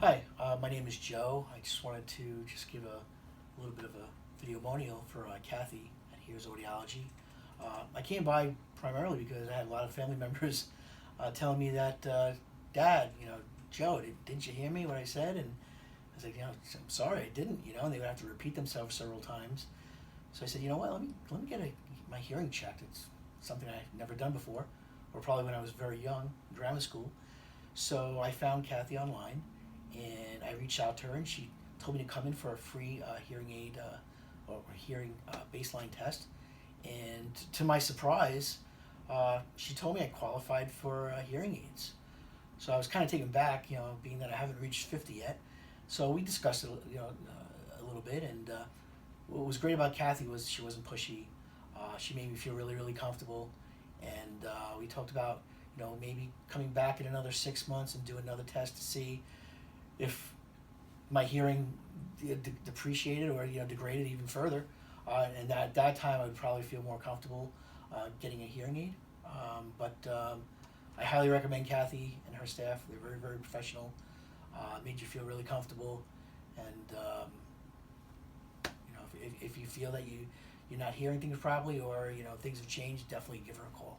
Hi, my name is Joe. I just wanted to give a little bit of a videomonial for Kathy at Here's Audiology. I came by primarily because I had a lot of family members telling me that, Dad, Joe, didn't you hear me what I said? And I was like, I'm sorry, I didn't, and they would have to repeat themselves several times. So I said, you know what, let me get my hearing checked. It's something I've never done before, or probably when I was very young, in grammar school. So I found Kathy online, and I reached out to her, and she told me to come in for a free hearing aid or hearing baseline test. And to my surprise, she told me I qualified for hearing aids. So I was kind of taken back, being that I haven't reached 50 yet. So we discussed it, a little bit, and what was great about Kathy was she wasn't pushy. She made me feel really, really comfortable, and we talked about, maybe coming back in another 6 months and do another test to see if my hearing depreciated or degraded even further. And at that time, I would probably feel more comfortable getting a hearing aid. But I highly recommend Kathy and her staff. They're very, very professional. Made you feel really comfortable, and if you feel that you're not hearing things properly, or things have changed, definitely give her a call.